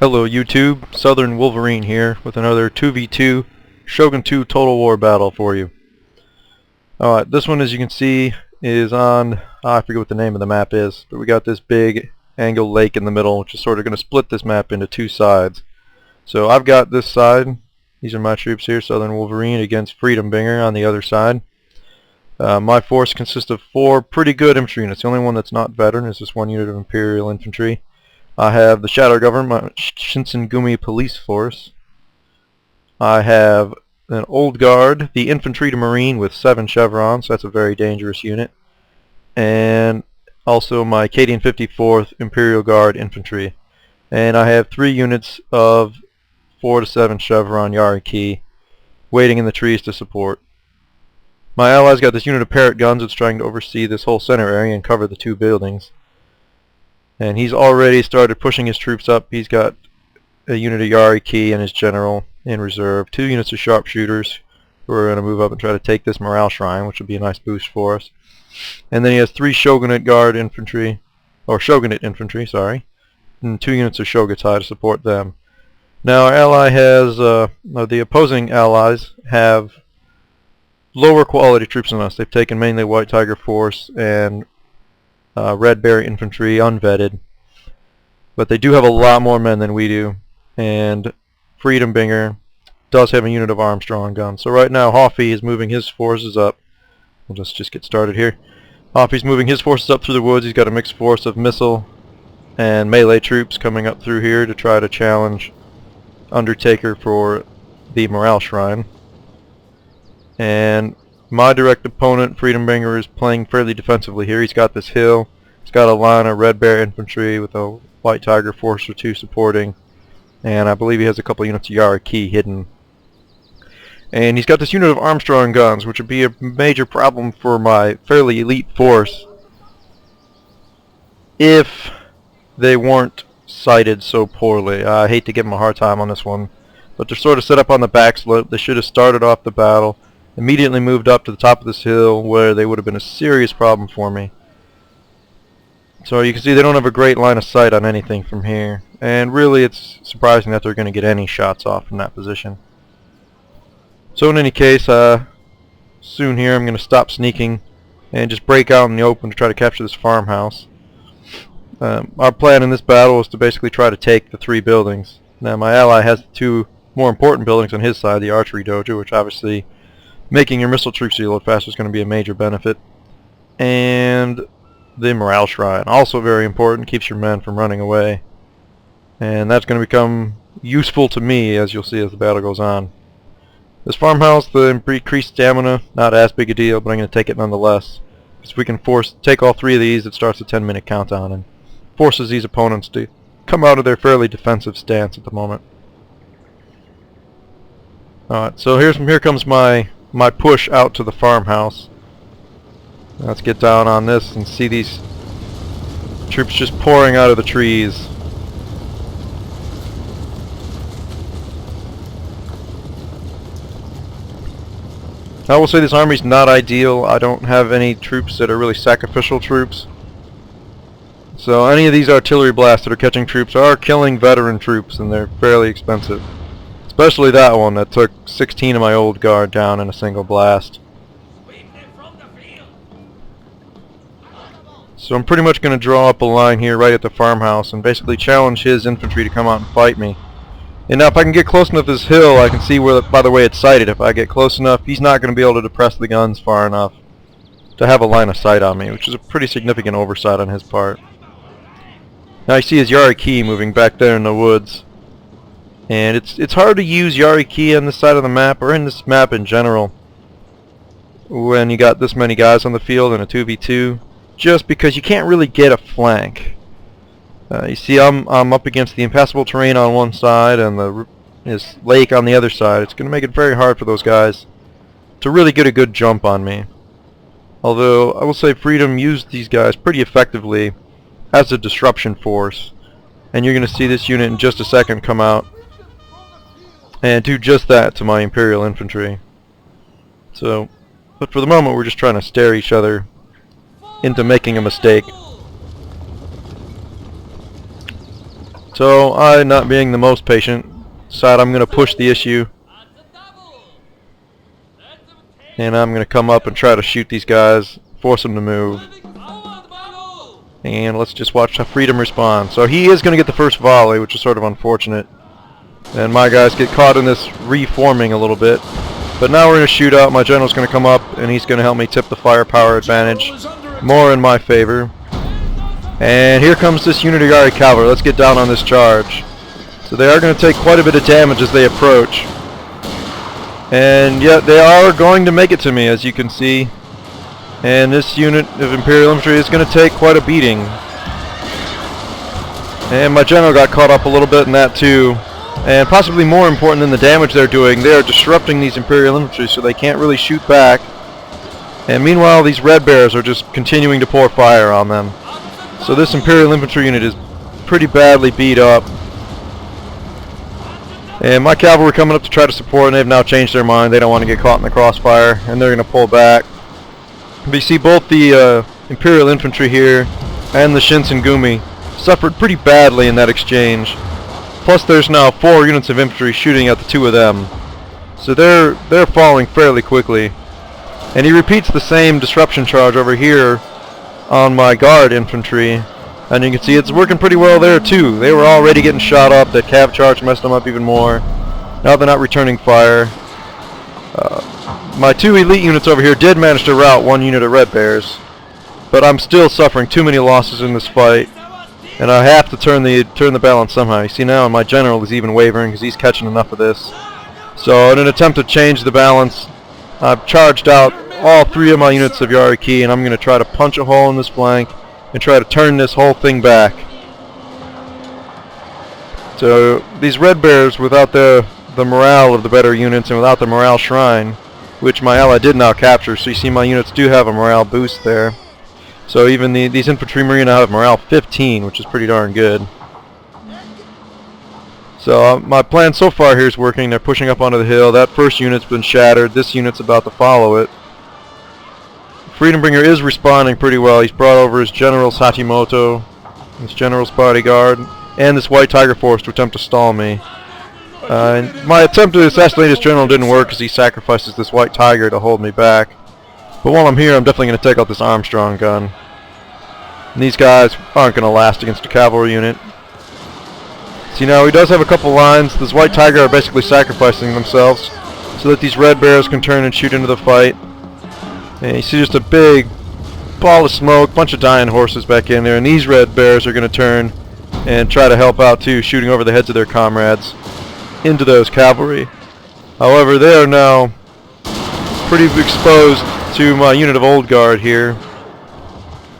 Hello YouTube, Southern Wolverine here with another 2v2 Shogun 2 Total War battle for you. Alright, this one as you can see is on, I forget what the name of the map is, but we got this big angled lake in the middle which is sort of going to split this map into two sides. So I've got this side, these are my troops here, Southern Wolverine against Freedom Bringer on the other side. My force consists of 4 pretty good infantry units. The only one that's not veteran is this one unit of Imperial Infantry. I have the Shadow Government, my Shinsengumi Police Force. I have an Old Guard, the Infantry to Marine with 7 chevrons, so that's a very dangerous unit. And also my Acadian 54th Imperial Guard Infantry. And I have 3 units of 4 to 7 chevron Yariki waiting in the trees to support. My allies got this unit of Parrot guns that's trying to oversee this whole center area and cover the 2 buildings. And he's already started pushing his troops up. He's got a unit of Yariki and his general in reserve. 2 units of sharpshooters who are going to move up and try to take this morale shrine, which will be a nice boost for us. And then he has 3 Shogunate Guard infantry, or Shogunate infantry, sorry, and 2 units of Shogutai to support them. Now our ally has, the opposing allies have lower quality troops than us. They've taken mainly White Tiger Force and Red Bear Infantry, unvetted. But they do have a lot more men than we do. And Freedom Bringer does have a unit of Armstrong guns. So right now Hoffy is moving his forces up. We'll just get started here. Hoffy's moving his forces up through the woods. He's got a mixed force of missile and melee troops coming up through here to try to challenge Undertaker for the morale shrine. And my direct opponent, Freedom Bringer, is playing fairly defensively here. He's got this hill. He's got a line of Red Bear infantry with a White Tiger force or 2 supporting. And I believe he has a couple units of Yariki hidden. And he's got this unit of Armstrong guns, which would be a major problem for my fairly elite force if they weren't sighted so poorly. I hate to give them a hard time on this one, but they're sort of set up on the back slope. They should have started off the battle, immediately moved up to the top of this hill where they would have been a serious problem for me. So you can see they don't have a great line of sight on anything from here, and really it's surprising that they're going to get any shots off from that position. So in any case, soon here I'm going to stop sneaking and just break out in the open to try to capture this farmhouse. Our plan in this battle is to basically try to take the 3 buildings. Now my ally has the 2 more important buildings on his side, the archery dojo, which obviously making your missile troops reload faster is going to be a major benefit. And the morale shrine, also very important, keeps your men from running away. And that's going to become useful to me, as you'll see as the battle goes on. This farmhouse, the increased stamina, not as big a deal, but I'm going to take it nonetheless. If we can take all 3 of these, it starts a 10-minute countdown and forces these opponents to come out of their fairly defensive stance at the moment. Alright, so here comes my push out to the farmhouse. Let's get down on this and see these troops just pouring out of the trees. I will say this army's not ideal. I don't have any troops that are really sacrificial troops. So any of these artillery blasts that are catching troops are killing veteran troops, and they're fairly expensive. Especially that one that took 16 of my old guard down in a single blast. So I'm pretty much going to draw up a line here right at the farmhouse and basically challenge his infantry to come out and fight me. And now if I can get close enough to this hill, I can see where, by the way it's sighted, if I get close enough, he's not going to be able to depress the guns far enough to have a line of sight on me, which is a pretty significant oversight on his part. Now you see his Yariki moving back there in the woods. And it's hard to use Yariki on this side of the map, or in this map in general, when you got this many guys on the field in a 2v2, just because you can't really get a flank. You see I'm up against the impassable terrain on one side and this lake on the other side. It's going to make it very hard for those guys to really get a good jump on me. Although I will say Freedom used these guys pretty effectively as a disruption force. And you're going to see this unit in just a second come out and do just that to my Imperial infantry. So, but for the moment we're just trying to stare each other into making a mistake. So I, not being the most patient, decide I'm going to push the issue. And I'm going to come up and try to shoot these guys, force them to move. And let's just watch how Freedom responds. So he is going to get the first volley, which is sort of unfortunate. And my guys get caught in this reforming a little bit. But now we're in a shootout. My general's going to come up and he's going to help me tip the firepower advantage more in my favor. And here comes this unit of Yari cavalry. Let's get down on this charge. So they are going to take quite a bit of damage as they approach. And yet they are going to make it to me, as you can see. And this unit of Imperial Infantry is going to take quite a beating. And my general got caught up a little bit in that too. And possibly more important than the damage they're doing, they are disrupting these Imperial Infantry so they can't really shoot back. And meanwhile these Red Bears are just continuing to pour fire on them. So this Imperial Infantry unit is pretty badly beat up. And my cavalry coming up to try to support, and they've now changed their mind. They don't want to get caught in the crossfire, and they're going to pull back. But you see both the Imperial Infantry here and the Shinsengumi suffered pretty badly in that exchange. Plus there's now 4 units of infantry shooting at the 2 of them. So they're falling fairly quickly. And he repeats the same disruption charge over here on my guard infantry. And you can see it's working pretty well there too. They were already getting shot up. That cav charge messed them up even more. Now they're not returning fire. My 2 elite units over here did manage to rout 1 unit of Red Bears. But I'm still suffering too many losses in this fight. And I have to turn the balance somehow. You see now my general is even wavering because he's catching enough of this. So in an attempt to change the balance, I've charged out all 3 of my units of Yariki, and I'm going to try to punch a hole in this flank and try to turn this whole thing back. So these Red Bears, without the morale of the better units and without the morale shrine, which my ally did now capture, so you see my units do have a morale boost there. So even these infantry marine now have morale 15, which is pretty darn good. So my plan so far here is working. They're pushing up onto the hill. That first unit's been shattered. This unit's about to follow it. Freedombringer is responding pretty well. He's brought over his General Satimoto, his General's bodyguard, and this White Tiger force to attempt to stall me. And my attempt to assassinate his general didn't work because he sacrifices this White Tiger to hold me back. But while I'm here, I'm definitely going to take out this Armstrong gun. And these guys aren't going to last against a cavalry unit. See, now he does have a couple lines. This White Tiger are basically sacrificing themselves so that these Red Bears can turn and shoot into the fight. And you see just a big ball of smoke, bunch of dying horses back in there, and these Red Bears are going to turn and try to help out too, shooting over the heads of their comrades into those cavalry. However, they are now pretty exposed to my unit of Old Guard here,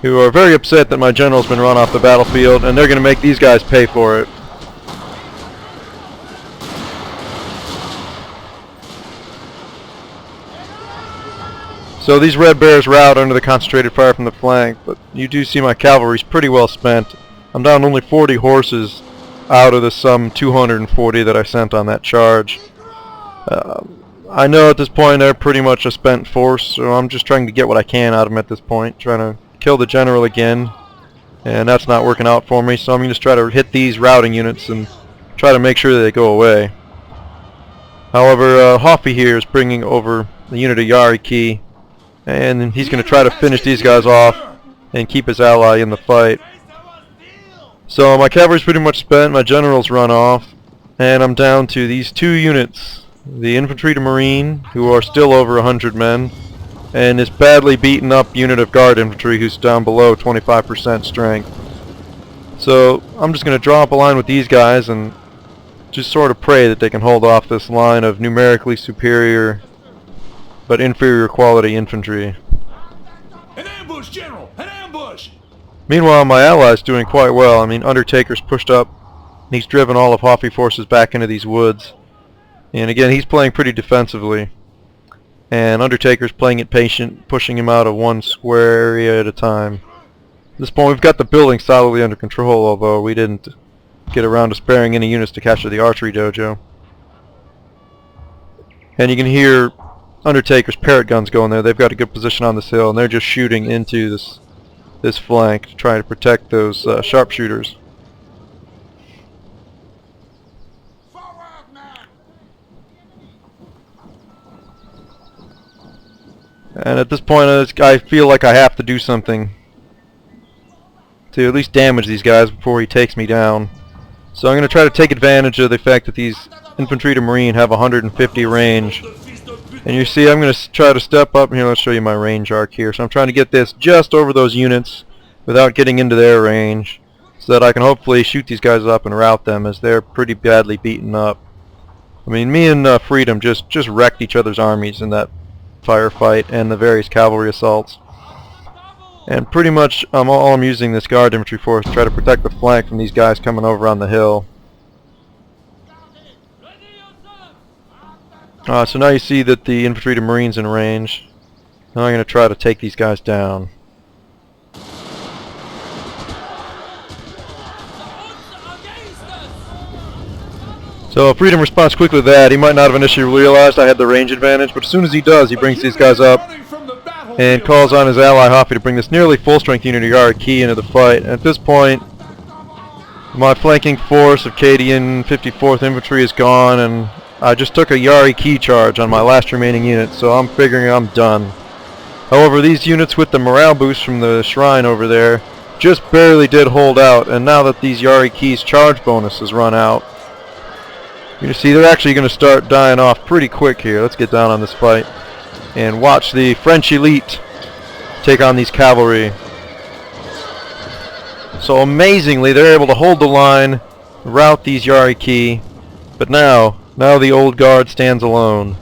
who are very upset that my general's been run off the battlefield, and they're going to make these guys pay for it. So these Red Bears rout under the concentrated fire from the flank, but you do see my cavalry's pretty well spent. I'm down only 40 horses out of the some 240 that I sent on that charge. I know at this point they're pretty much a spent force, so I'm just trying to get what I can out of them at this point, trying to kill the general again, and that's not working out for me, so I'm going to just try to hit these routing units and try to make sure that they go away. However, Hoffy here is bringing over the unit of Yariki, and he's going to try to finish these guys off and keep his ally in the fight. So my cavalry's pretty much spent, my general's run off, and I'm down to these 2 units, the infantry to marine, who are still over 100 men, and this badly beaten up unit of guard infantry who's down below 25% strength. So I'm just going to draw up a line with these guys and just sort of pray that they can hold off this line of numerically superior but inferior quality infantry. An ambush, General! An ambush! Meanwhile, my ally's doing quite well. I mean, Undertaker's pushed up, and he's driven all of Hoffy forces back into these woods. And again, he's playing pretty defensively. And Undertaker's playing it patient, pushing him out of one square area at a time. At this point, we've got the building solidly under control, although we didn't get around to sparing any units to capture the archery dojo. And you can hear Undertaker's parrot guns going there. They've got a good position on this hill, and they're just shooting into this flank to try to protect those sharpshooters. And at this point, I feel like I have to do something to at least damage these guys before he takes me down. So I'm going to try to take advantage of the fact that these infantry to marine have 150 range. And you see I'm going to try to step up here. Let's show you my range arc here. So I'm trying to get this just over those units without getting into their range, so that I can hopefully shoot these guys up and rout them, as they're pretty badly beaten up. I mean, me and Freedom just wrecked each other's armies in that firefight and the various cavalry assaults. And pretty much all I'm using this guard infantry for is to try to protect the flank from these guys coming over on the hill. So now you see that the infantry to marine's in range. Now I'm going to try to take these guys down. So Freedom responds quickly to that. He might not have initially realized I had the range advantage, but as soon as he does, he brings these guys up and calls on his ally Hoppy to bring this nearly full-strength unit of Yari Key into the fight. And at this point, my flanking force of Cadian 54th Infantry is gone, and I just took a Yari Key charge on my last remaining unit, so I'm figuring I'm done. However, these units with the morale boost from the shrine over there just barely did hold out, and now that these Yari Key's charge bonus has run out, you see they're actually going to start dying off pretty quick here. Let's get down on this fight and watch the French elite take on these cavalry. So amazingly, they're able to hold the line, rout these Yari Key, but now the old guard stands alone.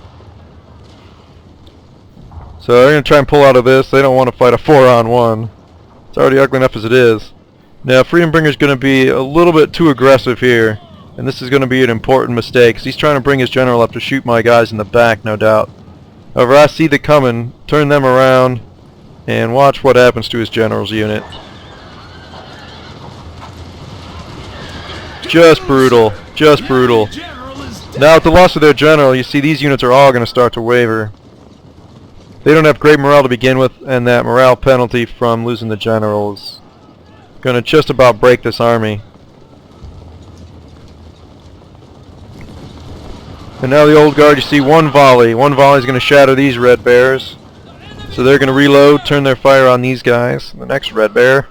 So they're going to try and pull out of this. They don't want to fight a 4-on-1. It's already ugly enough as it is. Now Freedom Bringer's going to be a little bit too aggressive here, and this is going to be an important mistake, because he's trying to bring his general up to shoot my guys in the back, no doubt. However, I see the coming, turn them around, and watch what happens to his general's unit. Just brutal. Just brutal. Now with the loss of their general, you see these units are all going to start to waver. They don't have great morale to begin with, and that morale penalty from losing the general is going to just about break this army. And now the old guard, you see one volley. One volley is going to shatter these red bears. So they're going to reload, turn their fire on these guys. The next red bear.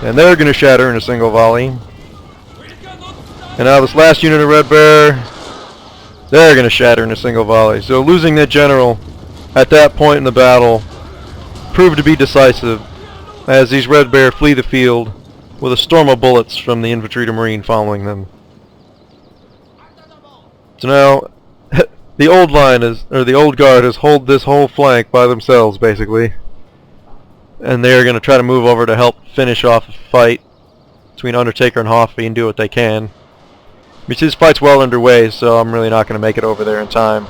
And they're going to shatter in a single volley. And now this last unit of red bear, they're going to shatter in a single volley. So losing that general at that point in the battle proved to be decisive, as these red bear flee the field with a storm of bullets from the infantry to marine following them. So now the old line is, or the old guard has hold this whole flank by themselves basically, and they're going to try to move over to help finish off a fight between Undertaker and Hoffy and do what they can. You see this fight's well underway, so I'm really not going to make it over there in time.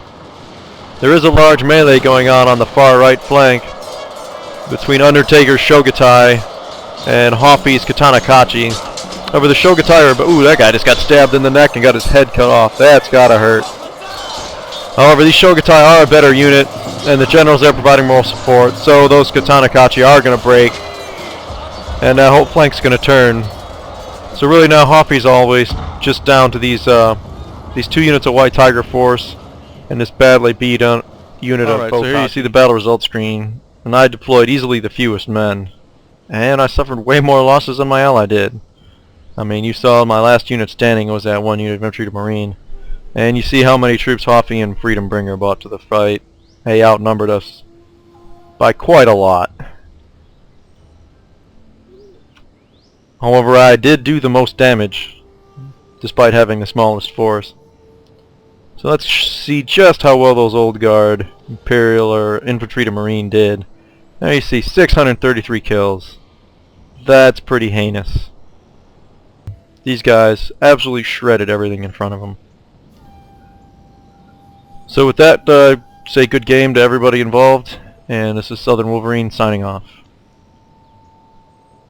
There is a large melee going on the far right flank between Undertaker's Shogatai and Hoffy's Katanakachi. Over the Shogatai, ooh, that guy just got stabbed in the neck and got his head cut off. That's gotta hurt. However, these Shogatai are a better unit, and the generals there providing moral support, so those Katanakachi are going to break, and that whole flank's going to turn. So really now Hoffy's always just down to these two units of White Tiger Force and this badly beat unit of Fokachi. So here you see the battle results screen, and I deployed easily the fewest men, and I suffered way more losses than my ally did. I mean, you saw my last unit standing was that one unit of infantry to marine, and you see how many troops Hoffy and Freedom Bringer brought to the fight. They outnumbered us by quite a lot. However, I did do the most damage, despite having the smallest force. So let's see just how well those old guard Imperial or infantry to marine did. Now you see 633 kills. That's pretty heinous. These guys absolutely shredded everything in front of them. So with that, say good game to everybody involved, and this is Southern Wolverine signing off.